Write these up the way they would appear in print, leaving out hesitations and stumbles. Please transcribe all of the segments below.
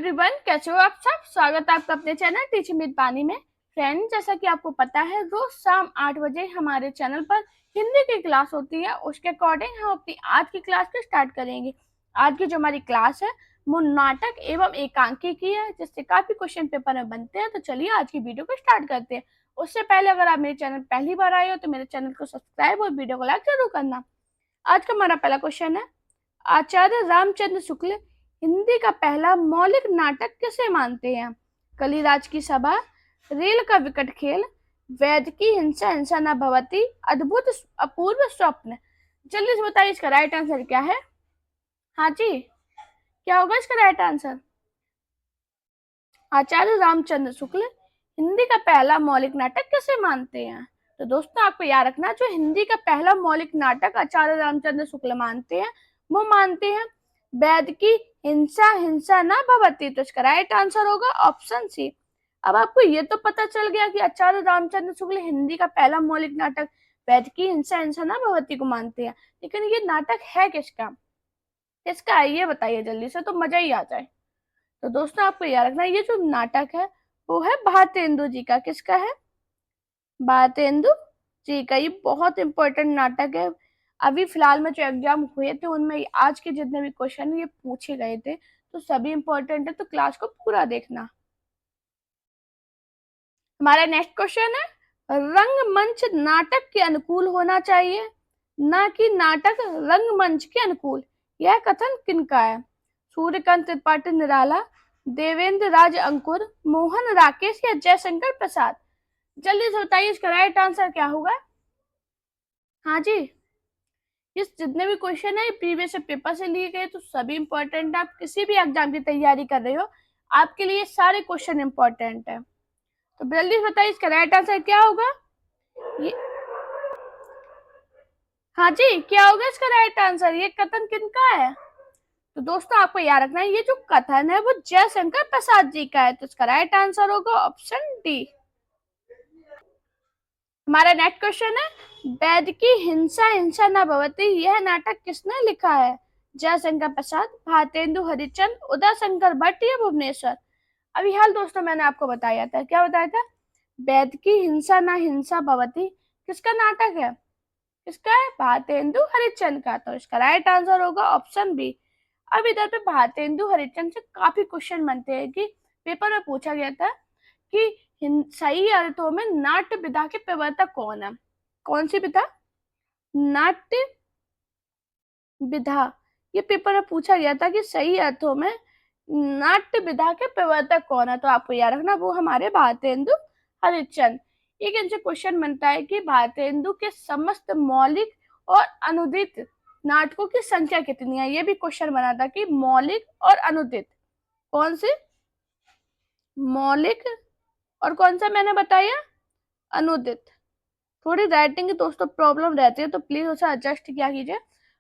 Everyone, कैसे हो आप सब। स्वागत है आपका अपने चैनल टीचिंग विद पानी में। फ्रेंड, जैसा कि आपको पता है, रोज शाम 8 बजे हमारे चैनल पर हिंदी की क्लास होती है। उसके अकॉर्डिंग हम अपनी आज की क्लास को स्टार्ट करेंगे। आज की जो हमारी क्लास है वो नाटक एवं एकांकी की है, जिससे काफी क्वेश्चन पेपर में बनते हैं। तो चलिए आज की वीडियो को स्टार्ट करते हैं। उससे पहले अगर आप मेरे चैनल पहली बार आए हो तो मेरे चैनल को सब्सक्राइब और वीडियो को लाइक जरूर करना। आज का हमारा पहला क्वेश्चन है, आचार्य रामचंद्र शुक्ल हिंदी का पहला मौलिक नाटक किसे मानते हैं? कलिराज की सभा, रेल का विकट खेल, वैद की हिंसा हिंसा न भवती, अद्भुत अपूर्व स्वप्न। जल्दी से बताइए इसका राइट आंसर क्या है। हाँ जी, क्या होगा इसका राइट आंसर? आचार्य रामचंद्र शुक्ल हिंदी का पहला मौलिक नाटक किसे मानते हैं? तो दोस्तों आपको याद रखना, जो हिंदी का पहला मौलिक नाटक आचार्य रामचंद्र शुक्ल मानते हैं वो मानते हैं वैद की हिंसा हिंसा न भवती। तो इसका राइट आंसर होगा ऑप्शन सी। अब आपको ये तो पता चल गया कि आचार्य रामचंद्र शुक्ल हिंदी का पहला मौलिक नाटक वैद की हिंसा हिंसा न भवती को मानते हैं, लेकिन ये नाटक है किसका? किसका है ये बताइए जल्दी से, तो मजा ही आ जाए। तो दोस्तों आपको याद रखना, ये जो नाटक है वो है भारतेंदु जी का। किसका है? भारतेंदु जी का। ये बहुत इंपॉर्टेंट नाटक है। अभी फिलहाल में जो एग्जाम हुए थे उनमें आज के जितने भी क्वेश्चन ये पूछे गए थे, तो सभी इंपॉर्टेंट है, तो क्लास को पूरा देखना। हमारा नेक्स्ट क्वेश्चन है, रंगमंच नाटक के अनुकूल होना चाहिए, ना कि नाटक रंगमंच के अनुकूल। यह कथन किनका है? सूर्यकांत त्रिपाठी निराला, देवेंद्र राज अंकुर, मोहन राकेश या जयशंकर प्रसाद। जल्दी से बताइए इसका राइट आंसर क्या होगा। हाँ जी, इस जितने भी क्वेश्चन है प्रीवियस पेपर से लिए गए, तो सभी इंपॉर्टेंट है। आप किसी भी एग्जाम की तैयारी कर रहे हो, आपके लिए सारे क्वेश्चन इंपॉर्टेंट है। तो जल्दी बताइए इसका राइट आंसर क्या होगा। ये हाँ जी, क्या होगा इसका राइट आंसर? ये कथन किनका है? तो दोस्तों आपको याद रखना है, ये जो कथन है वो जयशंकर प्रसाद जी का है। तो इसका राइट आंसर होगा ऑप्शन डी। हमारा नेक्स्ट क्वेश्चन है, वैद की हिंसा हिंसा न भवती यह नाटक किसने लिखा है? जयशंकर प्रसाद, भारतेंदु हरिश्चंद्र, उदय शंकर भट्ट या भुवनेश्वर। अभी हाल दोस्तों मैंने आपको बताया था, क्या बताया था? वैद की हिंसा न हिंसा भवती किसका नाटक है? किसका है? भारतेंदु हरिश्चंद्र का। तो इसका राइट आंसर होगा ऑप्शन बी। अब इधर पे भारतेंदु हरिश्चंद्र से काफी क्वेश्चन बनते हैं कि पेपर में पूछा गया था कि सही अर्थों में नाट्य विधा के प्रवर्तक कौन है? कौन सी विधा? नाट्य विधा। ये पेपर में पूछा गया था कि सही अर्थों में नाट्य विधा के प्रवर्तक कौन है। तो आपको याद रखना वो हमारे भारतेंदु हरिश्चंद्र। एक इनसे क्वेश्चन बनता है कि भारतेंदु के समस्त मौलिक और अनुदित नाटकों की संख्या कितनी है। ये भी क्वेश्चन बना था कि मौलिक और अनुदित कौन से? मौलिक और कौन सा मैंने बताया? अनुदित। थोड़ी राइटिंग की दोस्तों प्रॉब्लम रहती है, तो प्लीज उसे एडजस्ट किया कीजिए।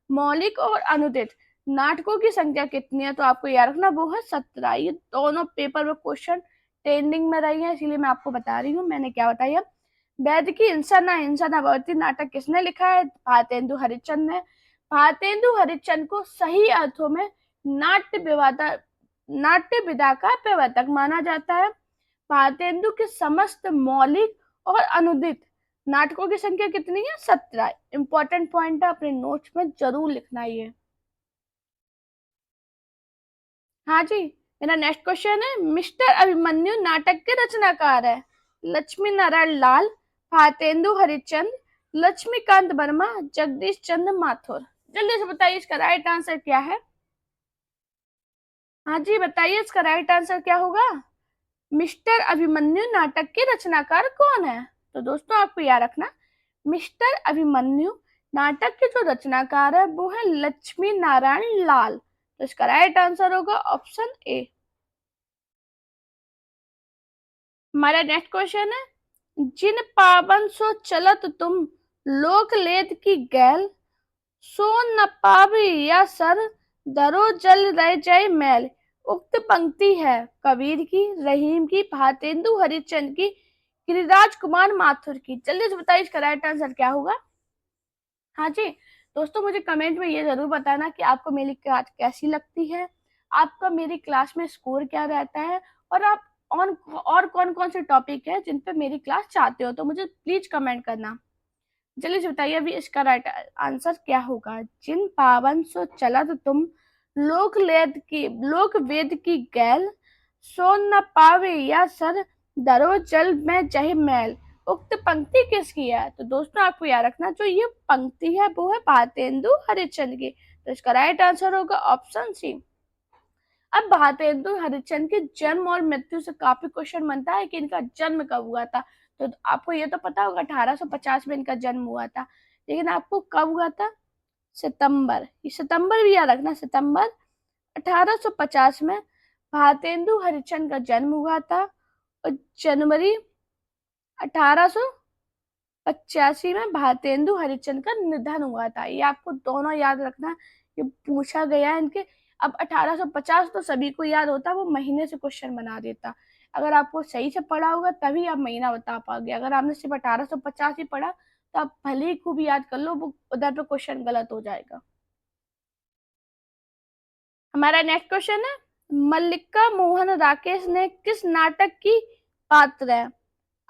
मौलिक और अनुदित नाटकों की संख्या कितनी है? तो आपको याद रखना वो है 17। ये दोनों पेपर में क्वेश्चन ट्रेंडिंग में रही है, इसीलिए मैं आपको बता रही हूँ। मैंने क्या बताया? वैद की हिंसा न भवती नाटक किसने लिखा है? भारतेंदु हरिश्चंद्र ने। भारतेंदु हरिश्चंद्र को सही अर्थों में नाट्य विधा का प्रवर्तक माना जाता है। भारतेंदु के समस्त मौलिक और अनुदित नाटकों की संख्या कितनी है? 17। इंपॉर्टेंट पॉइंट है, अपने नोट्स में जरूर लिखना है। हाँ जी, मेरा नेक्स्ट क्वेश्चन है, मिस्टर अभिमन्यु नाटक के रचनाकार है? लक्ष्मी नारायण लाल, भारतेंदु हरिश्चंद्र, लक्ष्मीकांत वर्मा, जगदीश चंद्र माथुर। जल्दी से बताइए इसका राइट आंसर क्या है। हाँ जी बताइए इसका राइट आंसर क्या होगा। मिस्टर अभिमन्यु नाटक के रचनाकार कौन है? तो दोस्तों आपको याद रखना, मिस्टर अभिमन्यु नाटक के जो रचनाकार है वो है लक्ष्मी नारायण लाल। तो इसका राइट आंसर होगा ऑप्शन ए। हमारा नेक्स्ट क्वेश्चन है, जिन पावन सो चलत तुम लोक लेत की गैल, सो न पावी या सर धरो जल रह जाए मैल। उक्त पंक्ति है कबीर की, रहीम की, भारतेंदु हरिश्चंद्र की, गिरिराज कुमार माथुर की। जल्दी से बताइए इसका राइट आंसर क्या होगा। हाँ जी दोस्तों, मुझे कमेंट में ये जरूर बताना कि आपको मेरी क्लास कैसी लगती है। आपका मेरी क्लास में स्कोर क्या रहता है, और आप और कौन कौन से टॉपिक है जिन पे मेरी क्लास चाहते हो, तो मुझे प्लीज कमेंट करना। जल्दी से बताइए अभी इसका राइट आंसर क्या होगा। जिन पावन सो चलत तुम, लोक वेद की गैल, सो न पावे या सर, दरो जल में जहि मैल। उक्त पंक्ति किसकी है? तो दोस्तों आपको याद रखना, जो ये पंक्ति है वो है भारतेंदु हरिश्चंद्र की। तो इसका राइट आंसर होगा ऑप्शन सी। अब भारतेंदु हरिश्चंद्र के जन्म और मृत्यु से काफी क्वेश्चन बनता है कि इनका जन्म कब हुआ था। तो आपको ये तो पता होगा 1850 में इनका जन्म हुआ था, लेकिन आपको कब हुआ था? सितंबर, ये सितंबर भी याद रखना, सितंबर 1850 में भारतेंदु हरिश्चंद्र का जन्म हुआ था, और जनवरी 1885 में भारतेंदु हरिश्चंद्र का निधन हुआ था। ये आपको दोनों याद रखना, ये पूछा गया है इनके। अब 1850 तो सभी को याद होता है, वो महीने से क्वेश्चन बना देता। अगर आपको सही से पढ़ा होगा तभी आप महीना बता पाओगे, अगर आपने सिर्फ 1850 ही पढ़ा तो आप भले ही खूब याद कर लो, वो उधर पे क्वेश्चन गलत हो जाएगा। हमारा नेक्स्ट क्वेश्चन है, मल्लिका मोहन राकेश ने किस नाटक की पात्र है?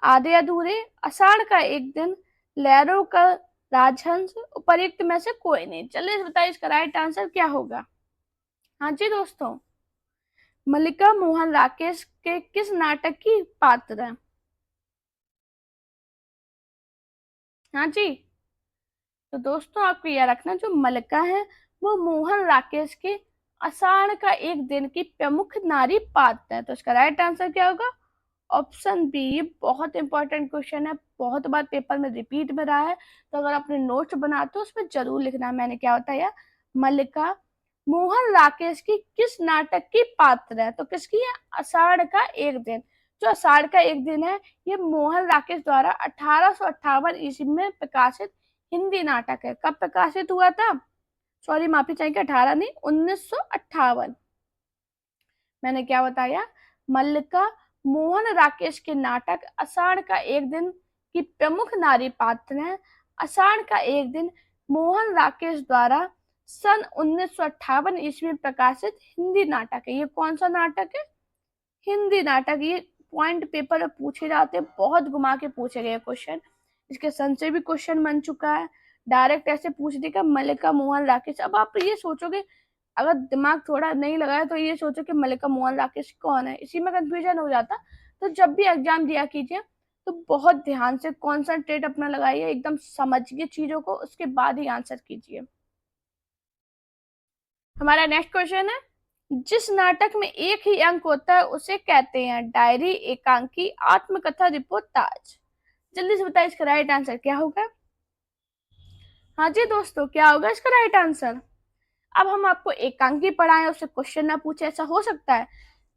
आधे अधूरे, आषाढ़ का एक दिन, लहरों का राजहंस, उपर्युक्त में से कोई नहीं। चलिए बताइए इसका राइट आंसर क्या होगा। हाँ जी दोस्तों, मल्लिका मोहन राकेश के किस नाटक की पात्र है? हाँ जी, तो दोस्तों आपको यह रखना, जो मल्लिका है वो मोहन राकेश के आषाढ़ का एक दिन की प्रमुख नारी पात्र है। तो इसका राइट आंसर क्या होगा? Option B. ये बहुत इंपॉर्टेंट क्वेश्चन है, बहुत बार पेपर में रिपीट में रहा है, तो अगर अपने नोट्स बनाते हो उसमें जरूर लिखना है मैंने क्या बताया। मल्लिका मोहन राकेश की किस नाटक की पात्र है? तो किसकी है? आषाढ़ का एक दिन। जो आषाढ़ का एक दिन है, ये मोहन राकेश द्वारा 1858 ईस्वी में प्रकाशित हिंदी नाटक है। कब प्रकाशित हुआ था? सॉरी माफी चाहिए, 18 नहीं, 1958। मैंने क्या बताया? मल्लिका मोहन राकेश के नाटक आषाढ़ का एक दिन की प्रमुख नारी पात्र हैं। आषाढ़ का एक दिन मोहन राकेश द्वारा सन 1958 ईस्वी में प्रकाशित हिंदी नाटक है। ये कौन सा नाटक है? हिंदी नाटक। ये पॉइंट पेपर में पूछे जाते हैं, बहुत घुमा के पूछे गए क्वेश्चन। इसके सन से भी क्वेश्चन बन चुका है, डायरेक्ट ऐसे पूछ देगा मल्लिका मोहन राकेश। अब आप ये सोचोगे, अगर दिमाग थोड़ा नहीं लगाया तो ये सोचो कि मल्लिका मोहन राकेश कौन है, इसी में कंफ्यूजन हो जाता। तो जब भी एग्जाम दिया कीजिए तो बहुत ध्यान से कॉन्सेंट्रेट अपना लगाइए, एकदम समझिए चीजों को, उसके बाद ही आंसर कीजिए। हमारा नेक्स्ट क्वेश्चन है, जिस नाटक में एक ही अंक होता है उसे कहते हैं डायरी, एकांकी, आत्मकथा, रिपोर्टाज। जल्दी से बताइए इसका राइट आंसर क्या होगा। हाँ जी दोस्तों, क्या होगा इसका राइट आंसर? अब हम आपको एकांकी पढ़ाएं, उससे क्वेश्चन ना पूछे, ऐसा हो सकता है?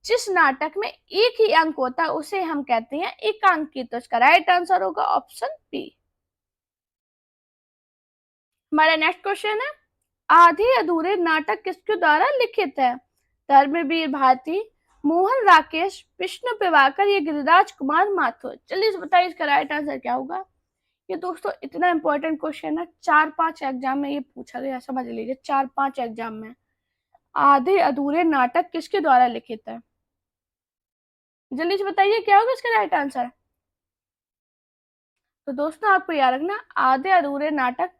जिस नाटक में एक ही अंक होता है उसे हम कहते हैं एकांकी। तो इसका राइट आंसर होगा ऑप्शन बी। हमारा नेक्स्ट क्वेश्चन है, आधे अधूरे नाटक किसके द्वारा लिखित है? धर्मवीर भारती, मोहन राकेश, विष्णु प्रभाकर, या गिरिराज कुमार माथुर। जल्दी से बताइए इसका राइट आंसर क्या होगा। ये दोस्तों इतना इंपॉर्टेंट क्वेश्चन है, 4-5 एग्जाम में ये पूछा गया, समझ लीजिए 4-5 एग्जाम में। आधे अधूरे नाटक किसके द्वारा लिखित है? जल्दी से बताइए क्या होगा इसका राइट आंसर। तो दोस्तों आपको याद रखना, आधे अधूरे नाटक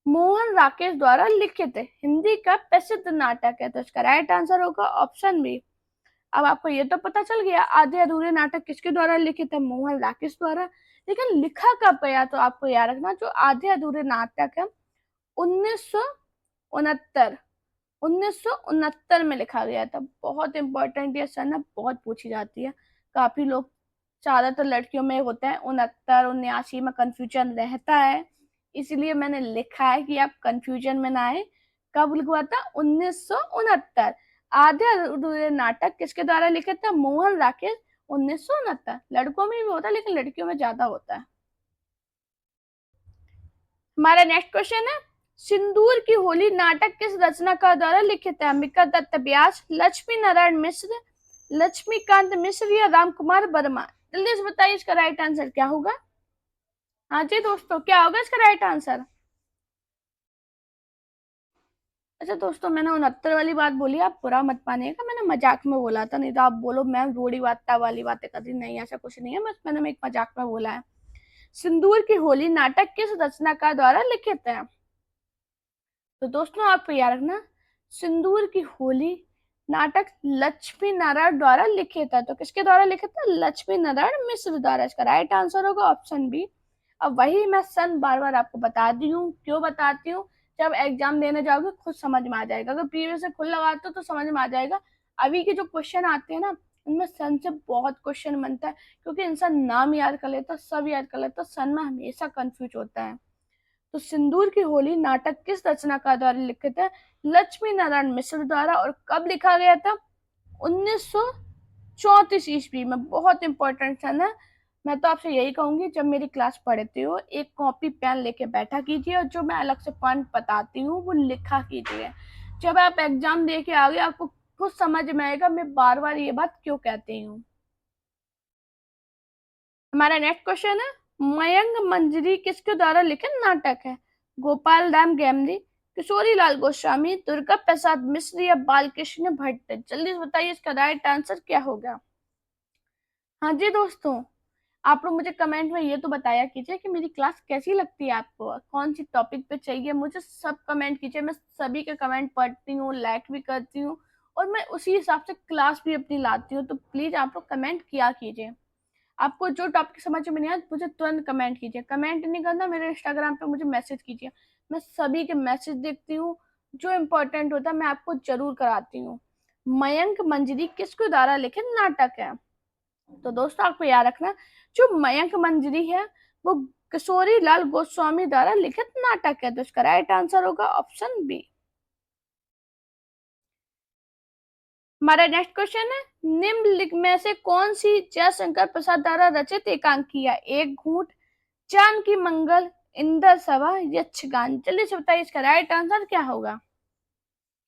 मोहन राकेश द्वारा लिखित है, हिंदी का प्रसिद्ध नाटक है। तो इसका राइट आंसर होगा ऑप्शन बी। अब आपको ये तो पता चल गया आधे अधूरे नाटक किसके द्वारा लिखित है, मोहन राकेश द्वारा। लेकिन लिखा कब गया? तो आपको याद रखना, जो आधे अधूरे नाटक है 1969 1969 में लिखा गया था। बहुत इंपॉर्टेंट ये सन है, बहुत पूछी जाती है। काफी लोग, ज्यादातर लड़कियों में होता है 69 79 में कंफ्यूजन रहता है, इसलिए मैंने लिखा है कि आप कंफ्यूजन में ना आए। कब हुआ था? 1969। आधे अधूरे नाटक किसके द्वारा लिखे था? मोहन राकेश। 1969 लड़कों में भी होता है, लेकिन लड़कियों में ज्यादा होता है। हमारा नेक्स्ट क्वेश्चन है, सिंदूर की होली नाटक किस रचनाकार द्वारा लिखित है? अंबिका दत्त व्यास, लक्ष्मी नारायण मिश्र, लक्ष्मीकांत मिश्र, या राम कुमार वर्मा। जल्दी से बताइए इसका राइट आंसर क्या होगा। हाँ जी दोस्तों, क्या होगा इसका राइट आंसर? अच्छा दोस्तों, मैंने 69 वाली बात बोली, आप बुरा मत मानिएगा, मैंने मजाक में बोला था, नहीं तो आप बोलो मैम रूढ़िवादिता वाली बातें कर रही। नहीं, ऐसा कुछ नहीं है, बस मैंने एक मजाक में बोला है। सिंदूर की होली नाटक किस रचनाकार द्वारा लिखित है? तो दोस्तों आपको याद रखना, सिंदूर की होली नाटक लक्ष्मी नारायण द्वारा लिखित है। तो किसके द्वारा लिखित है? लक्ष्मी नारायण मिश्र द्वारा। इसका राइट आंसर होगा ऑप्शन बी। अब वही मैं सन बार बार आपको बताती हूँ, क्यों बताती हूँ? जब एग्जाम देने जाओगे खुद समझ में आ जाएगा, अगर प्रीवियस से खुद लगाते हो तो समझ में आ जाएगा। अभी के जो क्वेश्चन आते हैं ना, उनमें सन से बहुत क्वेश्चन बनता है, क्योंकि इंसान नाम याद कर लेता, सब याद कर लेता, सन में हमेशा कंफ्यूज होता है। तो सिंदूर की होली नाटक किस रचनाकार द्वारा लिखित है? लक्ष्मी नारायण मिश्र द्वारा। और कब लिखा गया था? 1934 ईस्वी में। बहुत इंपॉर्टेंट सन है। मैं तो आपसे यही कहूंगी, जब मेरी क्लास पढ़ते हो एक कॉपी पेन लेके बैठा कीजिए, और जो मैं अलग से पॉइंट बताती हूँ वो लिखा कीजिए। जब आप एग्जाम दे के आओगे आपको खुद समझ में आएगा मैं बार बार ये बात क्यों कहती हूँ। हमारा नेक्स्ट क्वेश्चन है, मयंक मंजरी किसके द्वारा लिखित नाटक है? गोपाल राम गैमरी, किशोरी लाल गोस्वामी, दुर्गा प्रसाद मिश्र या बालकृष्ण भट्ट? जल्दी से बताइए इसका राइट आंसर क्या होगा। हाँ जी दोस्तों, आप लोग मुझे कमेंट में ये तो बताया कीजिए कि मेरी क्लास कैसी लगती है आपको, कौन सी टॉपिक पे चाहिए, मुझे सब कमेंट कीजिए। मैं सभी के कमेंट पढ़ती हूँ, लाइक भी करती हूँ, और मैं उसी हिसाब से क्लास भी अपनी लाती हूँ। तो प्लीज आप लोग कमेंट किया कीजिए। आपको जो टॉपिक समझ में नहीं आया मुझे तुरंत कमेंट कीजिए। कमेंट नहीं करना, मेरे इंस्टाग्राम पे मुझे मैसेज कीजिए, मैं सभी के मैसेज देखती हूँ। जो इम्पोर्टेंट होता है मैं आपको जरूर कराती हूँ। मयंक मंजरी किसके द्वारा लिखित नाटक है? तो दोस्तों आपको याद रखना, जो मयंक मंजरी है वो किशोरी लाल गोस्वामी द्वारा लिखित नाटक है। तो इसका राइट आंसर होगा ऑप्शन बी। हमारा नेक्स्ट क्वेश्चन है, निम्नलिखित में से कौन सी जयशंकर प्रसाद द्वारा रचित एकांकी है? एक घूंट, जानकी मंगल, इंद्र सभा, यक्षगान? जल्दी से बताइए इसका राइट आंसर क्या होगा।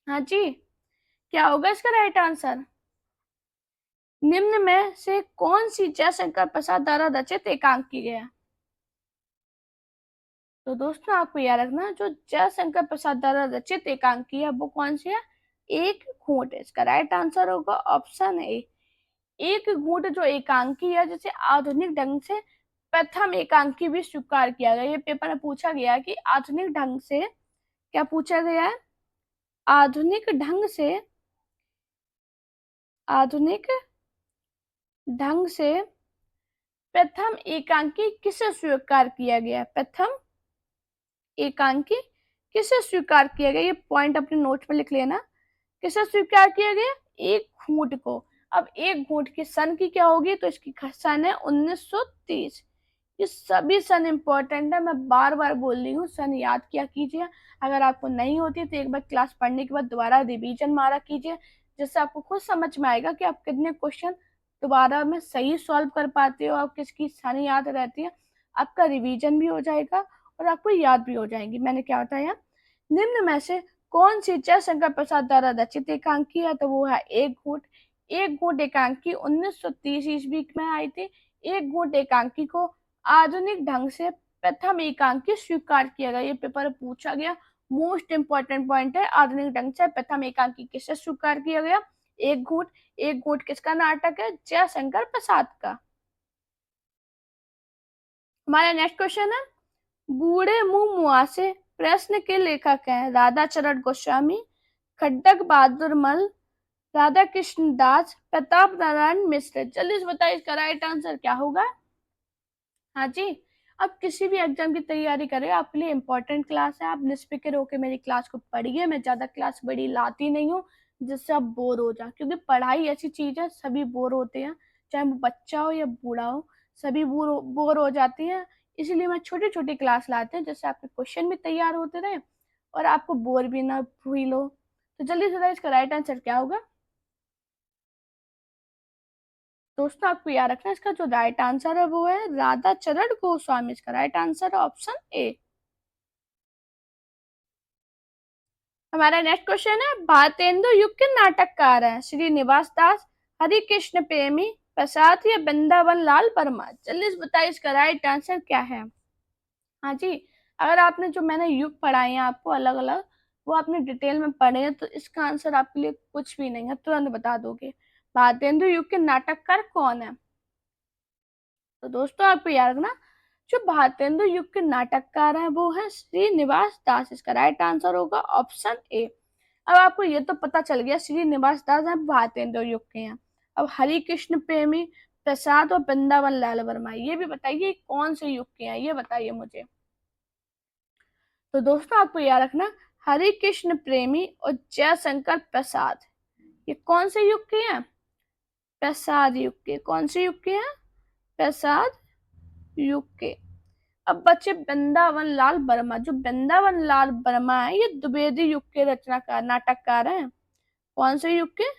हाँ जी, क्या होगा इसका राइट आंसर? निम्न में से कौन सी जयशंकर प्रसाद द्वारा रचित एकांकी है? तो दोस्तों आपको याद रखना, जो जयशंकर प्रसाद द्वारा रचित एकांकी है वो कौन सी है? एक घूंट। इसका राइट आंसर होगा ऑप्शन ए। एक घूंट जो एकांकी है, जिसे आधुनिक ढंग से प्रथम एकांकी भी स्वीकार किया गया। ये पेपर में पूछा गया है कि आधुनिक ढंग से, क्या पूछा गया है? आधुनिक ढंग से, आधुनिक ढंग से प्रथम एकांकी किसे स्वीकार किया गया? प्रथम एकांकी किसे स्वीकार किया गया? ये पॉइंट अपने नोट में लिख लेना। किसे स्वीकार किया गया? एक घूंट को। अब एक घूंट की सन की क्या होगी? तो इसकी सन है 1930। ये सभी सन इंपॉर्टेंट है, मैं बार बार बोल रही हूँ, सन याद किया कीजिए। अगर आपको नहीं होती तो एक बार क्लास पढ़ने के बाद दोबारा रिवीजन मारा कीजिए, जिससे आपको खुद समझ में आएगा कि आप कितने क्वेश्चन दोबारा में सही सॉल्व कर पाते हो, आप किसकी सन याद रहती है। आपका रिवीजन भी हो जाएगा और आपको याद भी हो जाएंगी। मैंने क्या बताया? निम्न में से कौन सी जयशंकर प्रसाद द्वारा रचित एकांकी है? तो वो है एक घूंट। एक घूंट एकांकी 1930 ईस्वी में आई थी। एक घूंट एकांकी को आधुनिक ढंग से प्रथम एकांकी स्वीकार किया गया। ये पेपर में पूछा गया, मोस्ट इंपॉर्टेंट पॉइंट है। आधुनिक ढंग से प्रथम एकांकी किसे स्वीकार किया गया? एक घूंट। एक घूंट किसका नाटक है? जयशंकर प्रसाद का। हमारा नेक्स्ट क्वेश्चन है, बूढ़े मुंह मुआसे प्रश्न के लेखक हैं? राधा चरण गोस्वामी, खड्डक बहादुर मल, राधा कृष्ण दास, प्रताप नारायण मिश्र? जल्दी से बताइए इसका राइट आंसर क्या होगा। हाँ जी, आप किसी भी एग्जाम की तैयारी करें, आपके लिए इम्पोर्टेंट क्लास है। आप निष्फिक्र होकर मेरी क्लास को पढ़िए। मैं ज्यादा क्लास बड़ी लाती नहीं हूँ जिससे आप बोर हो जाए, क्योंकि पढ़ाई ऐसी चीज है, सभी बोर होते हैं, चाहे वो बच्चा हो या बूढ़ा हो, सभी बोर हो जाती हैं। इसलिए मैं छोटी छोटी क्लास लाते हैं, जिससे आपके क्वेश्चन भी तैयार होते रहे और आपको बोर भी ना फील हो। तो जल्दी से बताइए इसका राइट आंसर क्या होगा। दोस्तों आपको याद रखना, इसका जो राइट आंसर है वो है राधा चरण गोस्वामी। इसका राइट आंसर है ऑप्शन ए। हमारा नेक्स्ट क्वेश्चन है, भारतेंदु युग के नाटककार हैं? श्रीनिवास दास, हरि कृष्ण प्रेमी, प्रसाद या वृंदावन लाल वर्मा? जल्दी से बताइए इसका राइट आंसर क्या है। हाँ जी, अगर आपने जो मैंने युग पढ़ाए हैं आपको अलग अलग, वो आपने डिटेल में पढ़े हैं, तो इसका आंसर आपके लिए कुछ भी नहीं है, तुरंत बता दोगे। भारतेंदु युग के नाटककार कौन है? तो दोस्तों आपको याद रखना, जो भारतेंदु युग के नाटककार हैं वो है श्रीनिवास दास। इसका राइट आंसर होगा ऑप्शन ए। अब आपको ये तो पता चल गया श्रीनिवास दास हैं भारतेंदु युग के हैं। अब हरि कृष्ण प्रेमी प्रसाद और वृंदावन लाल वर्मा, ये भी बताइए कौन से युग के हैं, ये बताइए मुझे। तो दोस्तों आपको याद रखना, हरि कृष्ण प्रेमी और जयशंकर प्रसाद, ये कौन से युग के हैं? प्रसाद युग के। कौन से युग के हैं? प्रसाद युग के। अब बच्चे वृंदावन लाल वर्मा, जो वृंदावन लाल वर्मा है ये द्विवेदी युग के रचनाकार नाटककार हैं। कौन से युग के?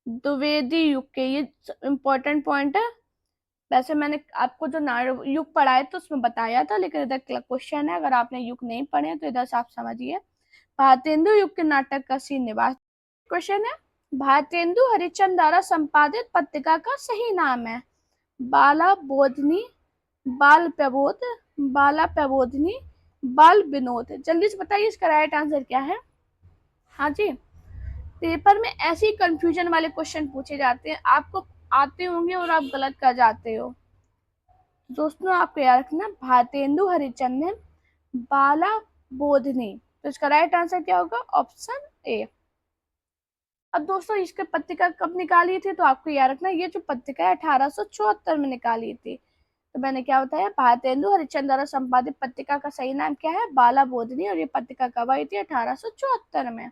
द्विवेदी युग के। ये इंपॉर्टेंट पॉइंट है। वैसे मैंने आपको जो युग पढ़ाए तो उसमें बताया था, लेकिन इधर क्वेश्चन है, अगर आपने युग नहीं पढ़े तो इधर से आप समझिए। भारतेंदु युग के नाटक का श्रीनिवास। क्वेश्चन है, भारतेंदु हरिश्चंद्र द्वारा संपादित पत्रिका का सही नाम है? बाला बोधनी, बाल प्रबोध, बाला प्रबोधनी, बाल विनोद। जल्दी से बताइए इसका राइट आंसर क्या है? हाँ जी, पेपर में ऐसे ही कंफ्यूजन वाले क्वेश्चन पूछे जाते हैं, आपको आते होंगे और आप गलत कर जाते हो। दोस्तों आपको याद रखना, भारतेंदु हरिश्चंद्र, बाला बोधनी, तो इसका राइट आंसर क्या होगा? Option A. अब दोस्तों इसके पत्रिका कब निकाली थी? तो आपको याद रखना, ये जो पत्रिका है 1874 में निकाली थी। तो मैंने क्या बताया, भारतेंदु हरिश्चंद्र द्वारा संपादित पत्रिका का सही नाम क्या है? बाला बोधनी। और ये पत्रिका कब आई थी? 1874 में।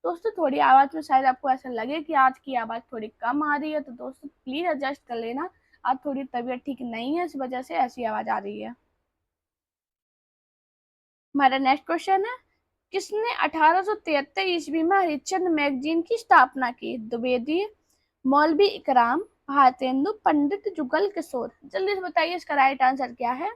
दोस्तों थोड़ी आवाज में शायद आपको ऐसा लगे कि आज की आवाज थोड़ी कम आ रही है, तो दोस्तों प्लीज एडजस्ट कर लेना, आज थोड़ी तबीयत ठीक नहीं है, इस वजह से ऐसी आवाज आ रही है। हमारा नेक्स्ट क्वेश्चन है, किसने 1873 ईस्वी में हरिश्चंद्र मैगजीन की स्थापना की? द्विवेदी, मौलवी इकराम, भारतेंदु, पंडित जुगल किशोर। जल्दी से बताइए इसका राइट आंसर क्या है?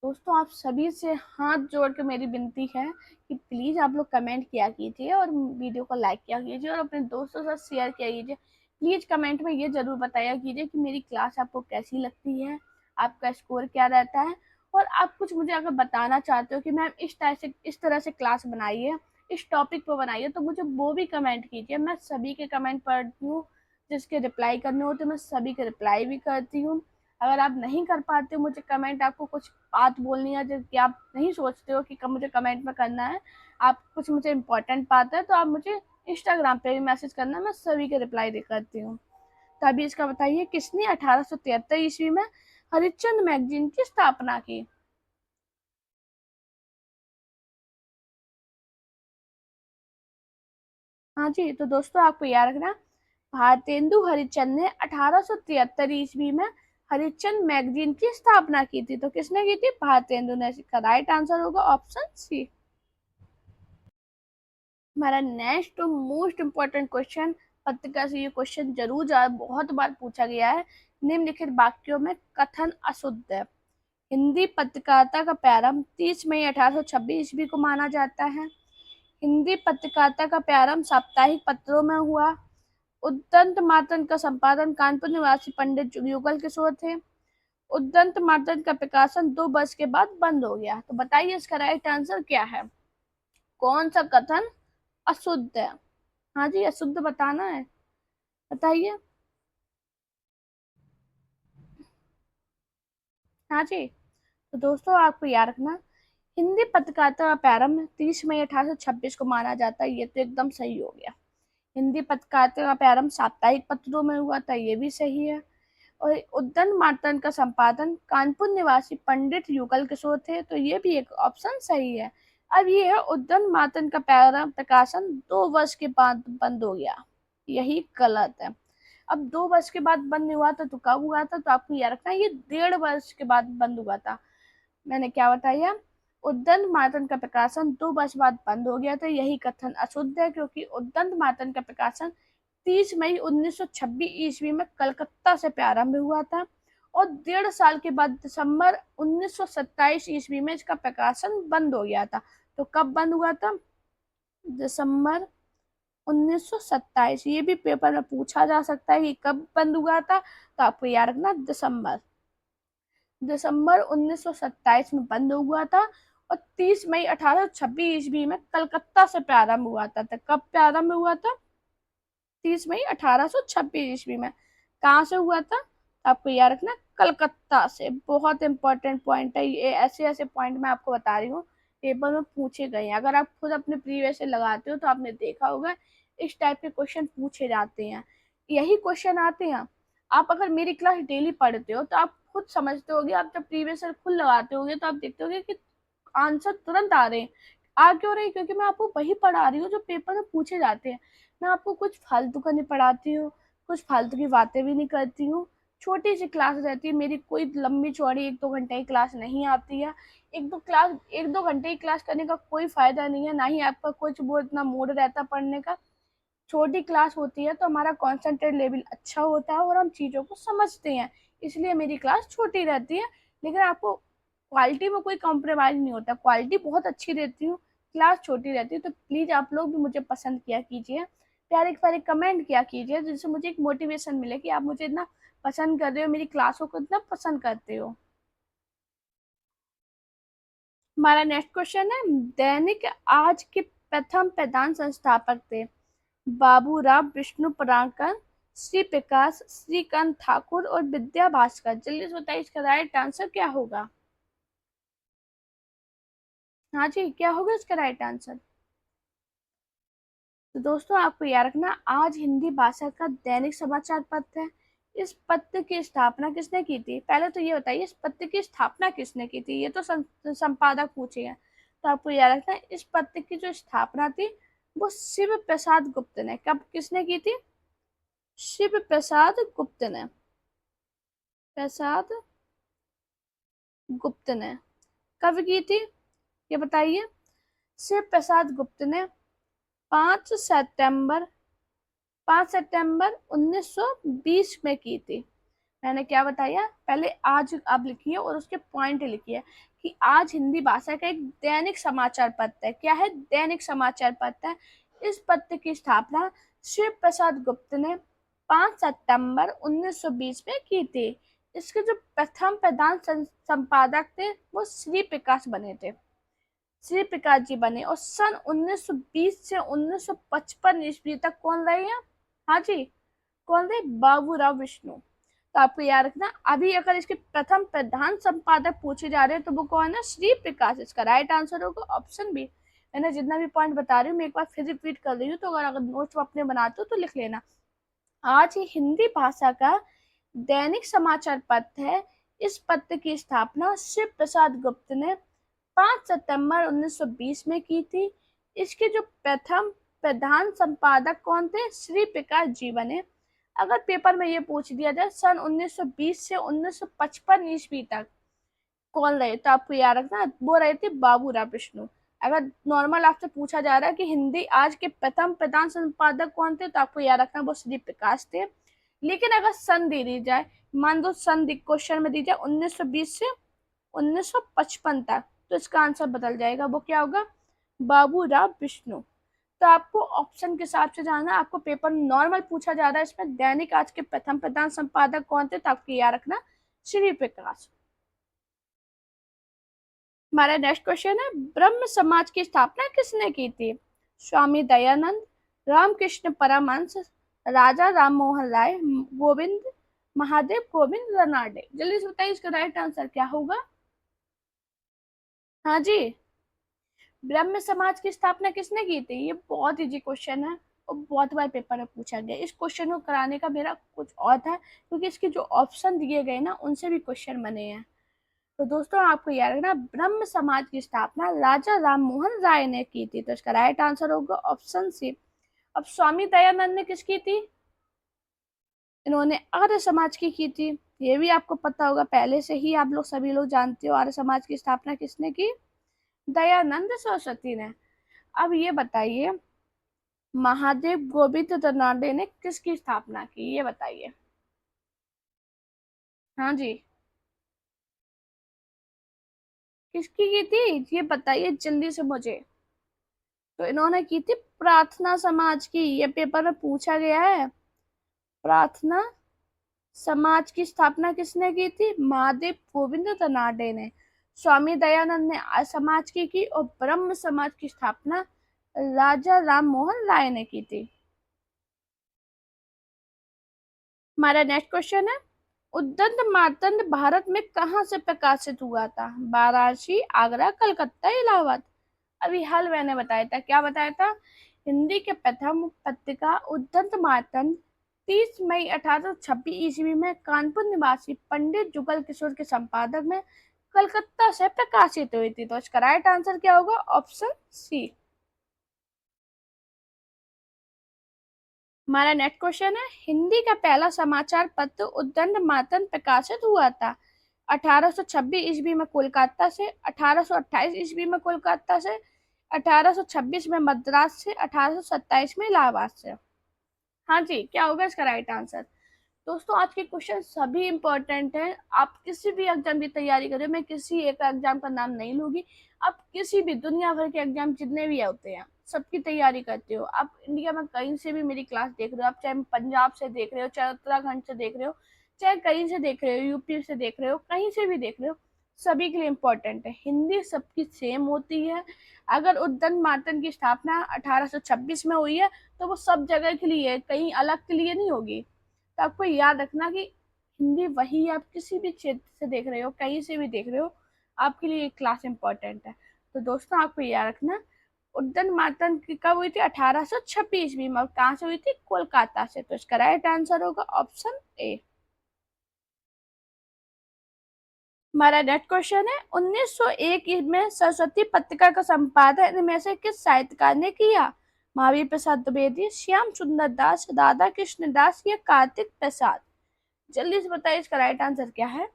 दोस्तों आप सभी से हाथ जोड़ के मेरी विनती है कि प्लीज आप लोग कमेंट किया कीजिए और वीडियो को लाइक किया कीजिए और अपने दोस्तों के साथ शेयर किया कीजिए। प्लीज कमेंट में ये जरूर बताया कीजिए कि मेरी क्लास आपको कैसी लगती है, आपका स्कोर क्या रहता है, और आप कुछ मुझे अगर बताना चाहते हो कि मैम इस तरह से क्लास बनाइए, इस टॉपिक पर बनाइए, तो मुझे वो भी कमेंट कीजिए। मैं सभी के कमेंट पढ़ती हूँ, जिसके रिप्लाई करने होते मैं सभी के रिप्लाई भी करती हूँ। अगर आप नहीं कर पाते हो मुझे कमेंट, आपको कुछ बात बोलनी है जो कि आप नहीं सोचते हो कि कब मुझे कमेंट में करना है, आप कुछ मुझे इम्पोर्टेंट बात है, तो आप मुझे इंस्टाग्राम पे भी मैसेज करना, मैं सभी के रिप्लाई दे करती हूँ। तो अभी इसका बताइए, किसने 1873 ईस्वी में हरिश्चंद्र मैगजीन की स्थापना की? हाँ जी, तो दोस्तों आपको याद रखना, भारतेंदु हरिश्चंद्र ने 1873 ईस्वी में हरिश्चंद्र मैगजीन की स्थापना की थी। तो किसने की थी? भारतेंदु ने। इसका राइट आंसर होगा ऑप्शन सी। हमारा नेक्स्ट मोस्ट इम्पोर्टेंट क्वेश्चन, पत्रिका से ये क्वेश्चन जरूर बहुत बार पूछा गया है, निम्नलिखित वाक्यों में कथन अशुद्ध है? हिंदी पत्रकारिता का प्रारंभ 30 मई 1826 ईस्वी को माना जाता है। हिंदी पत्रकारिता का प्रारंभ साप्ताहिक पत्रों में हुआ। उद्दंत मातन का संपादन कानपुर निवासी पंडित युगल किशोर थे। उद्दंत मातन का प्रकाशन 2 वर्ष के बाद बंद हो गया। तो बताइए इसका राइट आंसर क्या है? कौन सा कथन अशुद्ध है? हाँ जी, अशुद्ध बताना है, बताइए। हाँ जी, तो दोस्तों आपको याद रखना, हिंदी पत्रकारिता का प्रारंभ 30 मई 1826 को माना जाता है, ये तो एकदम सही हो गया। हिंदी पत्रकारिता का प्रारंभ साप्ताहिक पत्रों में हुआ था, ये भी सही है। और उद्दंत मातन का संपादन कानपुर निवासी पंडित युगल किशोर थे, तो ये भी एक ऑप्शन सही है। अब ये है, उद्दंत मातन का प्रारंभ प्रकाशन 2 वर्ष के बाद बंद हो गया, यही गलत है। अब 2 वर्ष के बाद बंद हुआ था, तो कब हुआ था? तो आपको याद रखना, ये 1.5 वर्ष के बाद बंद हुआ था। मैंने क्या बताया? उद्दंत मातन का प्रकाशन 2 वर्ष बाद बंद हो गया था, यही कथन अशुद्ध है, क्योंकि उद्दंत मातन का प्रकाशन 30 मई 1926 ईस्वी में कलकत्ता से प्रारंभ हुआ था, और 1.5 साल के बाद दिसंबर 1927 ईस्वी में इसका प्रकाशन बंद हो गया था। तो कब बंद हुआ था? दिसंबर 1927। ये भी पेपर में पूछा जा सकता है कि कब बंद हुआ था, तो आपको याद रखना दिसंबर 1927 में बंद हुआ था। और 30 मई 1826 ईस्वी में कलकत्ता से प्रारंभ हुआ था। तो कब प्रारंभ हुआ था? 30 मई 1826 ईस्वी में। कहाँ से हुआ था? आपको याद रखना, कलकत्ता से। बहुत इंपॉर्टेंट पॉइंट है ये, ऐसे ऐसे पॉइंट मैं आपको बता रही हूँ, पेपर में पूछे गए हैं। अगर आप खुद अपने प्रीवियस से लगाते हो तो आपने देखा होगा इस टाइप के क्वेश्चन पूछे जाते हैं, यही क्वेश्चन आते हैं। आप अगर मेरी क्लास डेली पढ़ते हो तो आप खुद समझते होगे, आप जब प्रीवियस खुद लगाते होगे तो आप देखते होगे कि आंसर तुरंत आ रहे हैं। आ क्यों रहे? क्योंकि मैं आपको वही पढ़ा रही हूँ जो पेपर में पूछे जाते हैं। मैं आपको कुछ फालतू का नहीं पढ़ाती हूँ, कुछ फालतू की बातें भी नहीं करती हूँ। छोटी सी क्लास रहती है मेरी, कोई लंबी चौड़ी 1-2 घंटे की क्लास नहीं आती है। 1-2 घंटे की क्लास करने का कोई फायदा नहीं है, ना ही आपका कुछ वो इतना मूड रहता पढ़ने का। छोटी क्लास होती है तो हमारा कॉन्सेंट्रेट लेवल अच्छा होता है और हम चीज़ों को समझते हैं, इसलिए मेरी क्लास छोटी रहती है। लेकिन आपको क्वालिटी में कोई कॉम्प्रोमाइज़ नहीं होता, क्वालिटी बहुत अच्छी देती हूँ, क्लास छोटी रहती है। तो प्लीज़ आप लोग भी मुझे पसंद किया कीजिए, प्यारे प्यारे कमेंट किया कीजिए, जिससे मुझे एक मोटिवेशन मिले कि आप मुझे इतना पसंद कर रहे हो, मेरी क्लासों को इतना पसंद करते हो। हमारा नेक्स्ट क्वेश्चन है, दैनिक आज के प्रथम प्रधान संस्थापक थे बाबूराव विष्णु परांकर, श्री प्रकाश, श्रीकांत ठाकुर और विद्या भास्कर। जल्दी से बताइए इसका राइट आंसर क्या होगा? हाँ जी, क्या होगा इसका राइट आंसर? तो दोस्तों आपको याद रखना, आज हिंदी भाषा का दैनिक समाचार पत्र है। इस पत्र की स्थापना किसने की थी? पहले तो ये बताइए, इस पत्र की स्थापना किसने की थी? ये तो संपादक पूछे हैं। तो आपको याद रखना, इस पत्र की जो स्थापना थी वो शिव प्रसाद गुप्त ने। कब, किसने की थी? शिव प्रसाद गुप्त ने। प्रसाद गुप्त ने कब की थी, ये बताइए? शिव प्रसाद गुप्त ने 5 सितंबर 5 सितंबर 1920 में की थी। मैंने क्या बताया? पहले आज आप लिखिए और उसके पॉइंट लिखिए कि आज हिंदी भाषा का एक दैनिक समाचार पत्र है। क्या है? दैनिक समाचार पत्र है। इस पत्र की स्थापना शिव प्रसाद गुप्त ने 5 सितंबर 1920 में की थी। इसके जो प्रथम प्रधान संपादक थे वो श्री प्रकाश बने थे, श्री प्रकाश जी बने। और सन 1920 से 1955 ईस्वी तक कौन रहे हैं? हाँ जी, कौन रहे? बाबूराव विष्णु। तो आपको याद रखना, अभी अगर इसके प्रथम प्रधान संपादक पूछे जा रहे हैं तो वो कौन है? श्री प्रकाश। इसका राइट आंसर होगा ऑप्शन बी। मैंने जितना भी पॉइंट बता रही हूँ मैं एक बार फिर रिपीट कर रही हूँ, तो अगर नोट्स अपने बनाते हो तो लिख लेना। आज ही हिंदी भाषा का दैनिक समाचार पत्र है। इस पत्र की स्थापना शिव प्रसाद गुप्त ने 5 सितंबर 1920 में की थी। इसके जो प्रथम प्रधान संपादक कौन थे? श्री प्रकाश जी बने। अगर पेपर में ये पूछ दिया जाए सन 1920 से 1955 ईस्वी तक कौन रहे, तो आपको याद रखना वो रहे थे बाबूराव विष्णु। अगर नॉर्मल आपसे पूछा जा रहा है कि हिंदी आज के प्रथम प्रधान संपादक कौन थे, तो आपको याद रखना वो श्री प्रकाश थे। लेकिन अगर सन दे दी जाए, मान लो सन क्वेश्चन में दी जाए 1920 से 1955 तक, तो इसका आंसर बदल जाएगा, वो क्या होगा? बाबूराव विष्णु। तो आपको ऑप्शन के हिसाब से जाना, आपको पेपर नॉर्मल पूछा जा रहा है इसमें दैनिक आज के प्रथम प्रधान संपादक कौन थे, तो आपको याद रखना श्री प्रकाश। हमारा नेक्स्ट क्वेश्चन है, ब्रह्म समाज की स्थापना किसने की थी? स्वामी दयानंद, रामकृष्ण परमहंस, राजा राम मोहन राय, गोविंद महादेव गोविंद रनाडे। जल्दी से बताइए इसका राइट आंसर क्या होगा? हाँ जी, ब्रह्म समाज की स्थापना किसने की थी? ये बहुत इजी क्वेश्चन है और बहुत बार पेपर में पूछा गया। इस क्वेश्चन को कराने का मेरा कुछ और था, क्योंकि इसके जो ऑप्शन दिए गए ना उनसे भी क्वेश्चन बने हैं। तो दोस्तों आपको याद रखना, ब्रह्म समाज की स्थापना राजा राम मोहन राय ने की थी। तो इसका राइट आंसर होगा ऑप्शन सी। अब स्वामी दयानंद ने किसकी थी? इन्होंने आर्य समाज की थी। ये भी आपको पता होगा, पहले से ही आप लोग सभी लोग जानते हो आर्य समाज की स्थापना किसने की? दयानंद सरस्वती ने। अब ये बताइए, महादेव गोविंद दनाडे ने किसकी स्थापना की, ये बताइए? हाँ जी, किसकी की थी ये बताइए जल्दी से मुझे। तो इन्होंने की थी प्रार्थना समाज की, ये पेपर में पूछा गया है। प्रार्थना समाज की स्थापना किसने की थी? महादेव गोविंद दनाडे ने। स्वामी दयानंद ने आर्य समाज की और ब्रह्म समाज की स्थापना राजा राम मोहन राय ने की थी। हमारा नेक्स्ट क्वेश्चन है, उद्दंड मार्तंड भारत में कहाँ से प्रकाशित हुआ था? वाराणसी, आगरा, कलकत्ता, इलाहाबाद। अभी हाल मैंने बताया था, क्या बताया था? हिंदी के प्रथम पत्रिका उद्दंड मार्तंड 30 मई 1826 ईस्वी में कानपुर निवासी पंडित जुगल किशोर के संपादक में कलकत्ता से प्रकाशित हुई थी। तो इसका राइट आंसर क्या होगा? Option C. हमारा नेक्स्ट क्वेश्चन है, हिंदी का पहला समाचार पत्र उद्दंड मातन प्रकाशित हुआ था 1826 ईस्वी में कोलकाता से, 1828 ईस्वी में कोलकाता से, 1826 में मद्रास से, 1827 में इलाहाबाद से। हाँ जी, क्या होगा इसका राइट आंसर? दोस्तों आज के क्वेश्चन सभी इंपॉर्टेंट हैं। आप किसी भी एग्जाम की तैयारी करें, मैं किसी एक एग्जाम का नाम नहीं लूंगी। आप किसी भी दुनिया भर के एग्जाम जितने भी होते हैं सबकी तैयारी करते हो, आप इंडिया में कहीं से भी मेरी क्लास देख रहे हो, आप चाहे पंजाब से देख रहे हो, चाहे उत्तराखंड से देख रहे हो, चाहे कहीं से देख रहे हो, यूपी से देख रहे हो, कहीं से भी देख रहे हो, सभी के लिए इम्पोर्टेंट है। हिंदी सबकी सेम होती है। अगर उद्दंड मार्तंड की स्थापना 1826 में हुई है तो वो सब जगह के लिए, कहीं अलग के लिए नहीं होगी। तो आपको याद रखना कि हिंदी वही, आप किसी भी क्षेत्र से देख रहे हो, कहीं से भी देख रहे हो, आपके लिए ये क्लास इंपॉर्टेंट है। तो दोस्तों आपको याद रखना, उद्दंड मार्तंड कब हुई थी? 1826 ईस्वी में। और कहाँ से हुई थी? कोलकाता से। तो इसका राइट आंसर होगा ऑप्शन ए। हमारा नेक्स्ट क्वेश्चन है, 1901 में सरस्वती पत्रिका का संपादन इनमें से किस साहित्यकार ने किया? महावीर प्रसाद द्विवेदी, श्याम सुंदर दास, राधा कृष्ण दास या कार्तिक प्रसाद? जल्दी से बताइए इसका राइट आंसर क्या है?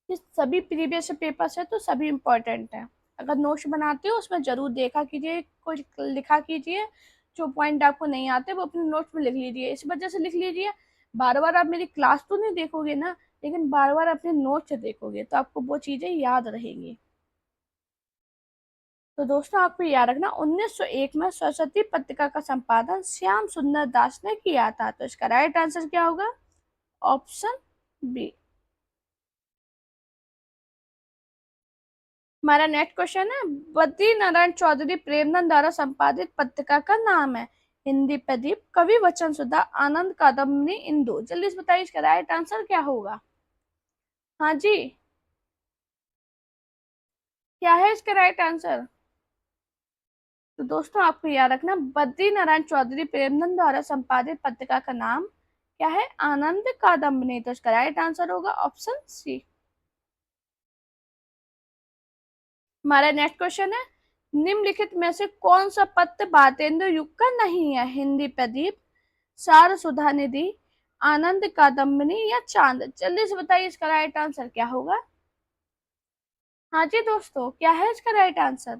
ये सभी प्रीवियस पेपर्स है तो सभी इंपॉर्टेंट है। अगर नोट्स बनाते हो उसमें जरूर देखा कीजिए, कुछ लिखा कीजिए, जो पॉइंट आपको नहीं आते वो अपने नोट्स में लिख लीजिए। इस वजह से लिख लीजिए, बार बार आप मेरी क्लास तो नहीं देखोगे ना, लेकिन बार बार अपने नोट्स देखोगे तो आपको वो चीजें याद रहेंगी। तो दोस्तों आपको याद रखना, 1901 में सरस्वती पत्रिका का संपादन श्याम सुंदर दास ने किया था। तो इसका राइट आंसर क्या होगा? Option B. हमारा नेक्स्ट क्वेश्चन है, बद्री नारायण चौधरी प्रेमनंद द्वारा संपादित पत्रिका का नाम है? हिंदी प्रदीप, कवि वचन सुधा, आनंद कादम्बनी, इंदु। जल्दी से बताइए इसका राइट आंसर क्या होगा? हाँ जी, क्या है इसका राइट आंसर? तो दोस्तों आपको याद रखना, बद्री नारायण चौधरी प्रेमनंद द्वारा संपादित पत्रिका का नाम क्या है? आनंद कादम्बनी। तो इसका राइट आंसर होगा ऑप्शन सी। हमारा नेक्स्ट क्वेश्चन है, निम्नलिखित में से कौन सा पत्र भारतेंदु युग का नहीं है? हिंदी प्रदीप, सार सुधा निधि, आनंद कादम्बनी या चांद? जल्दी से बताइए इसका राइट आंसर क्या होगा? हाँ जी दोस्तों, क्या है इसका राइट आंसर?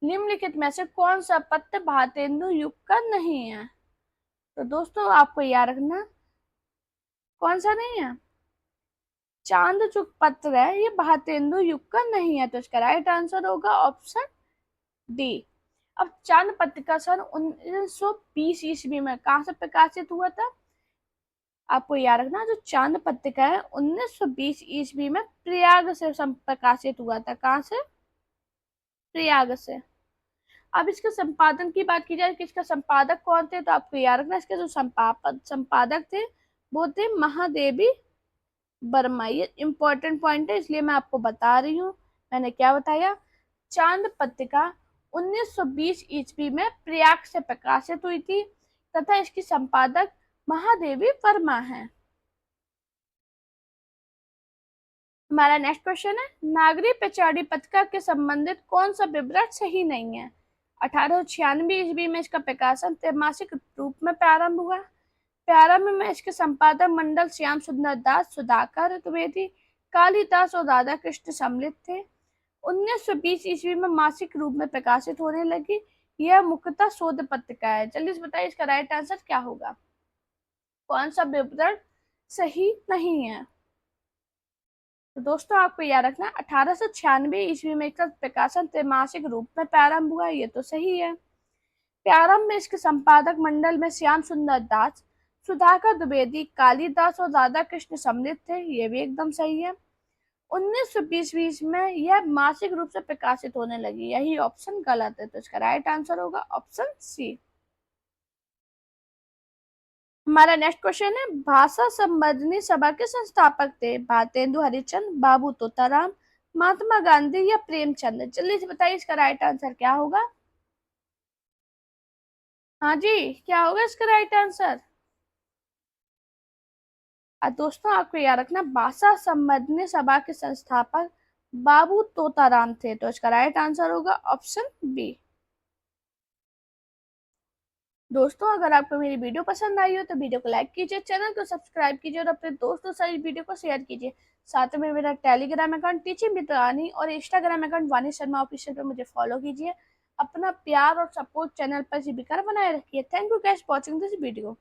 निम्नलिखित में से कौन सा पत्र भारतेंदु युग का नहीं है? तो दोस्तों आपको याद रखना, कौन सा नहीं है? चांद जो पत्र है ये भारतेंदु युग का नहीं है। तो इसका राइट आंसर होगा ऑप्शन डी। अब चांद पत्रिका सन 1920 ईस्वी में कहाँ से प्रकाशित हुआ था? आपको याद रखना, जो चांद पत्रिका है 1920 ईस्वी में प्रयाग से प्रकाशित हुआ था। कहाँ से? प्रयाग से। अब इसके संपादन की बात की जाए कि इसका संपादक कौन थे, तो आपको याद रखना, इसके जो संपादक थे वो थे महादेवी वर्मा। ये इंपॉर्टेंट पॉइंट है इसलिए मैं आपको बता रही हूँ। मैंने क्या बताया? चांद पत्रिका 1920 ईस्वी में प्रयाग से प्रकाशित हुई थी तथा इसकी संपादक महादेवी वर्मा है। हमारा नेक्स्ट क्वेश्चन है, नागरिक पचौड़ी पत्रिका के संबंधित कौन सा विवरण सही नहीं है? 1896 ईस्वी में इसका प्रकाशन त्रैमासिक रूप में प्रारंभ हुआ। प्रारंभ में इसके संपादक मंडल श्याम सुंदर दास, सुधाकर द्विवेदी, कालिदास और राधा कृष्ण सम्मिलित थे। 1920 ईस्वी में मासिक रूप में प्रकाशित होने लगी। यह मुख्यतः शोध पत्रिका है। जल्दी से बताइए इसका राइट आंसर क्या होगा? कौन सा विवरण सही नहीं है? तो दोस्तों आपको याद रखना, 1896 ईस्वी में इसका प्रकाशन त्रैमासिक रूप में प्रारंभ हुआ। ये तो सही है। प्रारंभ में इसके संपादक मंडल में श्याम सुंदर दास, सुधाकर द्विवेदी, कालिदास और राधा कृष्ण सम्मिलित थे। ये भी एकदम सही है। 1920 में यह मासिक रूप से प्रकाशित होने लगी। यही ऑप्शन गलत है, तो इसका राइट आंसर होगा ऑप्शन सी। हमारा नेक्स्ट क्वेश्चन है, भाषा संवर्धनी सभा के संस्थापक थे भारतेंदु हरिश्चंद्र, बाबू तोताराम, महात्मा गांधी या प्रेमचंद? जल्दी से बताइए इसका राइट आंसर क्या होगा। हाँ जी, क्या होगा इसका राइट आंसर। दोस्तों आपको याद रखना, भाषा संवर्धनी सभा के संस्थापक बाबू तोताराम थे, तो इसका राइट आंसर होगा ऑप्शन बी। दोस्तों अगर आपको मेरी वीडियो पसंद आई हो तो वीडियो को लाइक कीजिए, चैनल को सब्सक्राइब कीजिए और अपने दोस्तों से इस वीडियो को शेयर कीजिए। साथ में मेरा टेलीग्राम अकाउंट टीचिंग मित्रानी और इंस्टाग्राम अकाउंट वानी शर्मा ऑफिशियल पे मुझे फॉलो कीजिए। अपना प्यार और सपोर्ट चैनल पर जी बनाए रखिए। Thank you guys for watching this video.